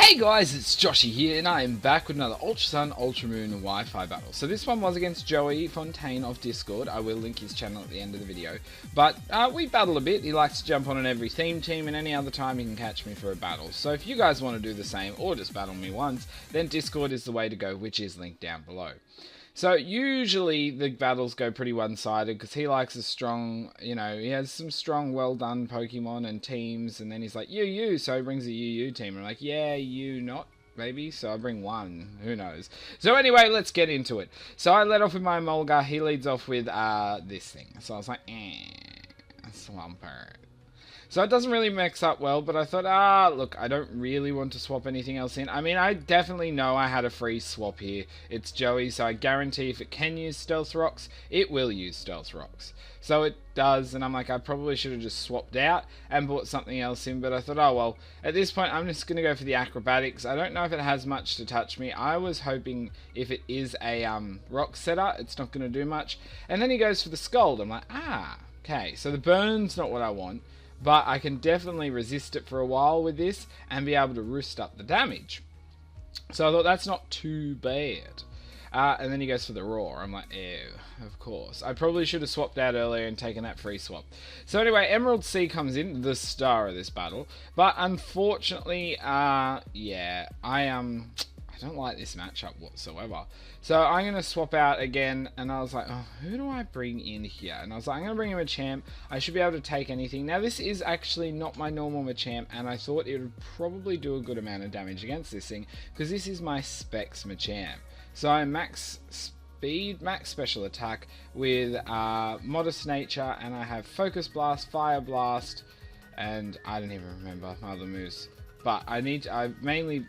Hey guys, it's Joshy here, and I am back with another Ultra Sun, Ultra Moon Wi-Fi battle. So this one was against Joey Fontaine of Discord. I will link his channel at the end of the video. But we battle a bit. He likes to jump on every theme team, and any other time he can catch me for a battle. So if you guys want to do the same, or just battle me once, then Discord is the way to go, which is linked down below. So usually the battles go pretty one-sided because he likes a strong, he has some strong, well-done Pokemon and teams, and then he's like, UU, so he brings a UU team. And I'm like, yeah, you not, maybe? So I bring one, who knows? So anyway, let's get into it. So I let off with my Mulga, he leads off with this thing. So I was like, Swampert. So it doesn't really mix up well, but I thought, look, I don't really want to swap anything else in. I mean, I definitely know I had a free swap here. It's Joey, so I guarantee if it can use Stealth Rocks, it will use Stealth Rocks. So it does, and I'm like, I probably should have just swapped out and bought something else in, but I thought, oh well, at this point I'm just going to go for the Acrobatics. I don't know if it has much to touch me. I was hoping if it is a rock setter, it's not going to do much. And then he goes for the Scald. I'm like, okay, so the burn's not what I want. But I can definitely resist it for a while with this and be able to roost up the damage. So I thought that's not too bad. And then he goes for the Roar. I'm like, ew, of course. I probably should have swapped out earlier and taken that free swap. So anyway, Emerald Sea comes in, the star of this battle. But unfortunately, yeah, I don't like this matchup whatsoever. So I'm going to swap out again, and I was like, oh, who do I bring in here? And I was like, I'm going to bring him a Machamp. I should be able to take anything. Now, this is actually not my normal Machamp, and I thought it would probably do a good amount of damage against this thing, because this is my Specs Machamp. So I'm max speed, max special attack with modest nature, and I have Focus Blast, Fire Blast, and I don't even remember my other moves. But I mainly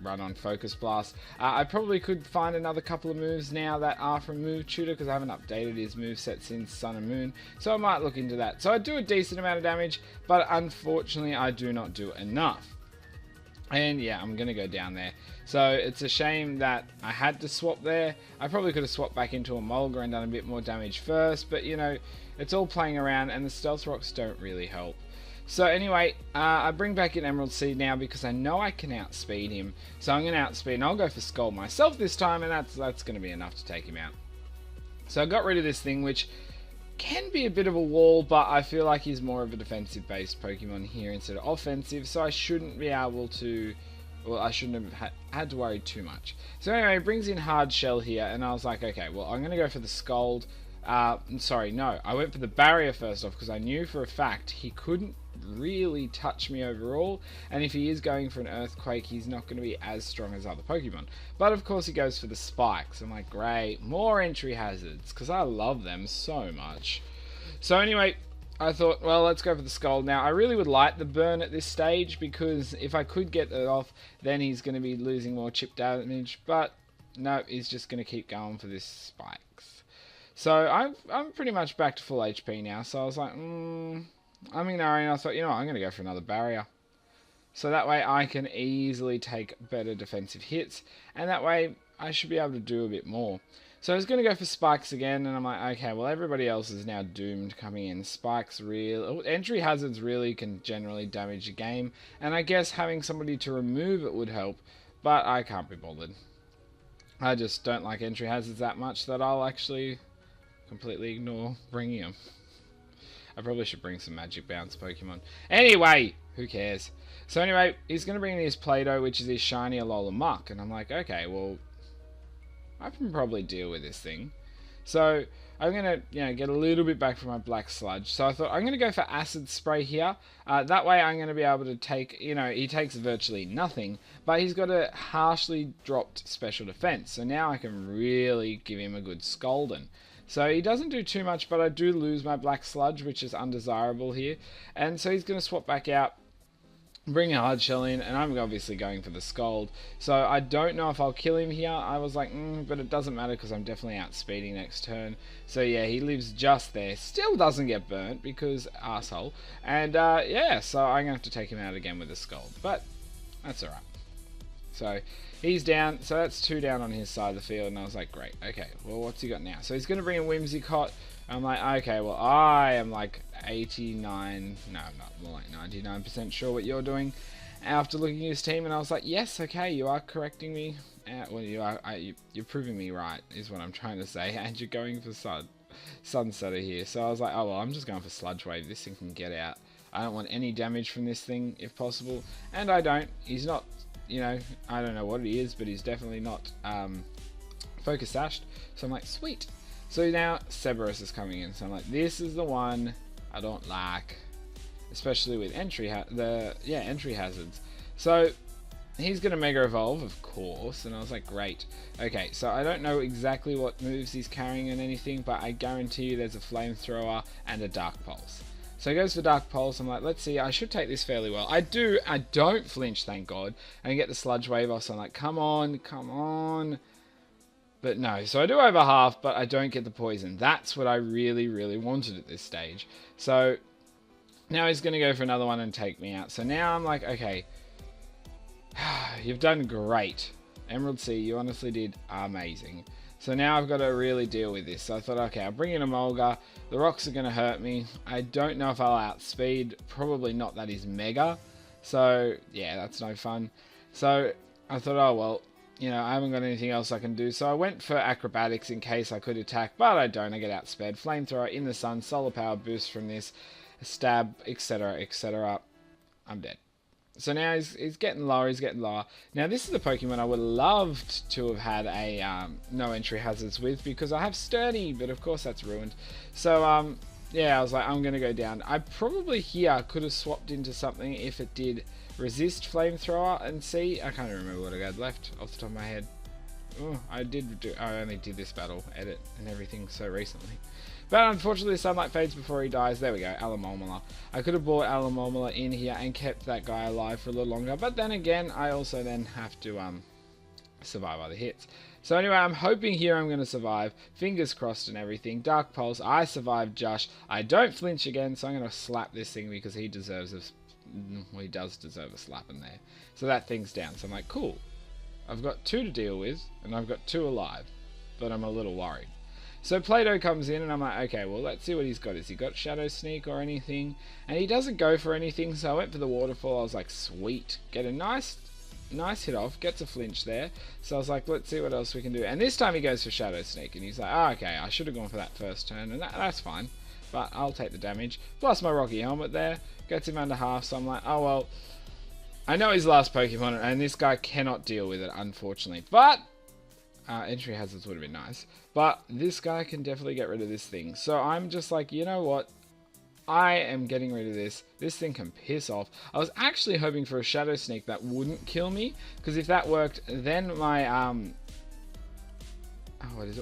run on Focus Blast. I probably could find another couple of moves now that are from Move Tutor, because I haven't updated his moveset since Sun and Moon, so I might look into that. So I do a decent amount of damage, but unfortunately I do not do enough. And yeah, I'm going to go down there. So it's a shame that I had to swap there. I probably could have swapped back into a Mulga and done a bit more damage first, but it's all playing around, and the Stealth Rocks don't really help. So anyway, I bring back in Emerald Sea now because I know I can outspeed him. So I'm going to outspeed, and I'll go for Scald myself this time, and that's going to be enough to take him out. So I got rid of this thing, which can be a bit of a wall, but I feel like he's more of a defensive-based Pokemon here instead of offensive, so I shouldn't be able to... Well, I shouldn't have had to worry too much. So anyway, it brings in Hard Shell here, and I was like, okay, well, I'm going to go for the Scald. Sorry, no, I went for the Barrier first off, because I knew for a fact he couldn't really touch me overall, and if he is going for an Earthquake, he's not going to be as strong as other Pokemon. But of course he goes for the Spikes. I'm like, great, more entry hazards, because I love them so much. So anyway, I thought, well, let's go for the Scald now. I really would like the Burn at this stage, because if I could get it off, then he's going to be losing more chip damage, but no, he's just going to keep going for this Spikes. So I'm pretty much back to full HP now, so I was like, I'm ignoring. I thought, I'm going to go for another Barrier. So that way I can easily take better defensive hits, and that way I should be able to do a bit more. So I was going to go for Spikes again, and I'm like, okay, well, everybody else is now doomed coming in. Spikes entry hazards really can generally damage the game, and I guess having somebody to remove it would help, but I can't be bothered. I just don't like entry hazards that much that I'll actually completely ignore bringing them. I probably should bring some Magic Bounce Pokemon. Anyway, who cares? So anyway, he's going to bring in his Play-Doh, which is his shiny Alola Muck. And I'm like, okay, well, I can probably deal with this thing. So I'm going to get a little bit back from my Black Sludge. So I thought I'm going to go for Acid Spray here. That way I'm going to be able to take, he takes virtually nothing. But he's got a harshly dropped Special Defense. So now I can really give him a good Scalding. So he doesn't do too much, but I do lose my Black Sludge, which is undesirable here. And so he's going to swap back out, bring a Hard Shell in, and I'm obviously going for the Scald. So I don't know if I'll kill him here. I was like, but it doesn't matter because I'm definitely outspeeding next turn. So yeah, he lives just there. Still doesn't get burnt because arsehole. And yeah, so I'm going to have to take him out again with the Scald. But that's alright. So he's down, so that's 2 down on his side of the field, and I was like, great, okay, well, what's he got now? So he's going to bring in Whimsicott. I'm like, okay, well, I am like 89, no, I'm not, more like 99% sure what you're doing. after looking at his team, and I was like, yes, okay, you are correcting me. Well, you're proving me right, is what I'm trying to say, and you're going for Sunsetter here. So I was like, oh well, I'm just going for Sludge Wave. This thing can get out. I don't want any damage from this thing if possible, and I don't. He's not, you know, I don't know what it is, but he's definitely not focus sashed. So I'm like, sweet. So now Cerberus is coming in. So I'm like, this is the one I don't like, especially with entry hazards. So he's gonna Mega Evolve, of course, and I was like, great. Okay, so I don't know exactly what moves he's carrying and anything, but I guarantee you there's a Flamethrower and a Dark Pulse. So he goes for Dark Pulse. I'm like, let's see, I should take this fairly well. I don't flinch, thank God. And I get the Sludge Wave off, so I'm like, come on. But no, so I do over half, but I don't get the poison. That's what I really, really wanted at this stage. So now he's going to go for another one and take me out. So now I'm like, okay, you've done great. Emerald Sea, you honestly did amazing. So now I've got to really deal with this. So I thought, okay, I'll bring in a Mulga. The rocks are going to hurt me. I don't know if I'll outspeed. Probably not, that is Mega. So yeah, that's no fun. So I thought, oh well, you know, I haven't got anything else I can do. So I went for Acrobatics in case I could attack, but I don't. I get outsped. Flamethrower in the sun, solar power boost from this, stab, etc, etc. I'm dead. So now he's getting lower, Now this is a Pokemon I would have loved to have had a no entry hazards with, because I have Sturdy, but of course that's ruined. So yeah, I was like, I'm going to go down. I probably here could have swapped into something if it did resist Flamethrower and see. I can't remember what I got left off the top of my head. Oh, I only did this battle edit and everything so recently. But unfortunately, Sunlight fades before he dies. There we go, Alamomala. I could have brought Alamomala in here and kept that guy alive for a little longer. But then again, I also then have to survive other hits. So anyway, I'm hoping here I'm going to survive. Fingers crossed and everything. Dark Pulse, I survived Josh. I don't flinch again, so I'm going to slap this thing because he deserves well, he does deserve a slap in there. So that thing's down. So I'm like, cool. I've got 2 to deal with, and I've got 2 alive. But I'm a little worried. So Play-Doh comes in, and I'm like, okay, well, let's see what he's got. Has he got Shadow Sneak or anything? And he doesn't go for anything, so I went for the Waterfall. I was like, sweet. Get a nice hit off. Gets a flinch there. So I was like, let's see what else we can do. And this time he goes for Shadow Sneak, and he's like, oh, okay, I should have gone for that first turn, and that's fine. But I'll take the damage. Plus my Rocky Helmet there. Gets him under half, so I'm like, oh, well. I know his last Pokemon, and this guy cannot deal with it, unfortunately. But entry hazards would have been nice. But this guy can definitely get rid of this thing. So I'm just like, you know what? I am getting rid of this. This thing can piss off. I was actually hoping for a Shadow Sneak that wouldn't kill me. Because if that worked, then my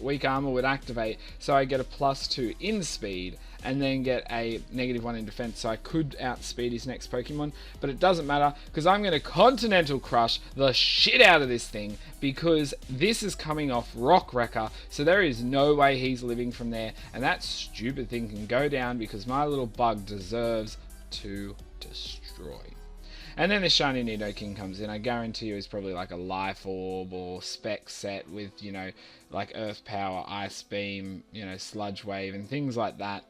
weak armor would activate, so I get a +2 in speed and then get a -1 in defense, so I could outspeed his next Pokemon. But it doesn't matter, because I'm going to Continental Crush the shit out of this thing, because this is coming off Rock Wrecker, so there is no way he's living from there, and that stupid thing can go down because my little bug deserves to destroy. And then the Shiny Nidoking comes in. I guarantee you it's probably like a Life Orb or Spec set with, you know, like Earth Power, Ice Beam, you know, Sludge Wave and things like that.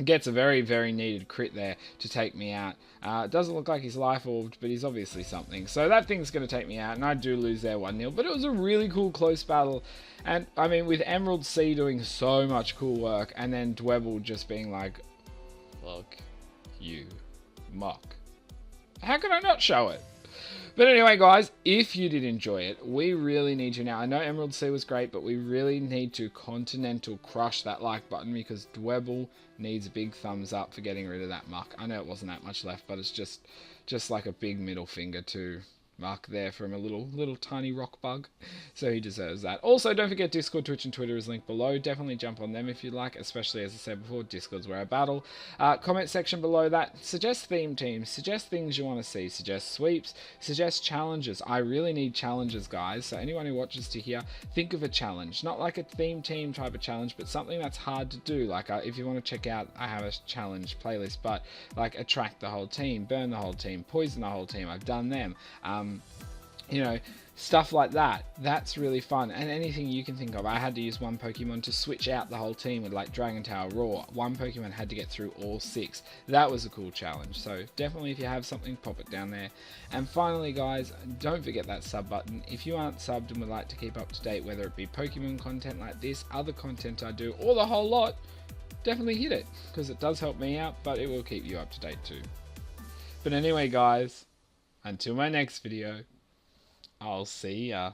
It gets a very, very needed crit there to take me out. It doesn't look like he's Life Orbed, but he's obviously something. So that thing's going to take me out, and I do lose there 1-0. But it was a really cool close battle. And, I mean, with Emerald Sea doing so much cool work, and then Dwebble just being like, fuck you, Mock. How can I not show it? But anyway, guys, if you did enjoy it, we really need you now. I know Emerald Sea was great, but we really need to Continental Crush that like button, because Dwebble needs a big thumbs up for getting rid of that muck. I know it wasn't that much left, but it's just like a big middle finger to Muck there from a little tiny rock bug. So he deserves that. Also, don't forget Discord, Twitch, and Twitter is linked below. Definitely jump on them if you'd like, especially, as I said before, Discord's where I battle. Comment section below that. Suggest theme teams. Suggest things you want to see. Suggest sweeps. Suggest challenges. I really need challenges, guys. So anyone who watches to here, think of a challenge. Not like a theme team type of challenge, but something that's hard to do. Like if you want to check out, I have a challenge playlist, but like attract the whole team, burn the whole team, poison the whole team. I've done them. you know, stuff like that. That's really fun. And anything you can think of. I had to use one Pokemon to switch out the whole team with like Dragon Tail Raw. One Pokemon had to get through all 6. That was a cool challenge. So definitely, if you have something, pop it down there. And finally, guys, don't forget that sub button. If you aren't subbed and would like to keep up to date, whether it be Pokemon content like this, other content I do, or the whole lot, definitely hit it, because it does help me out, but it will keep you up to date too. But anyway, guys, until my next video, I'll see ya.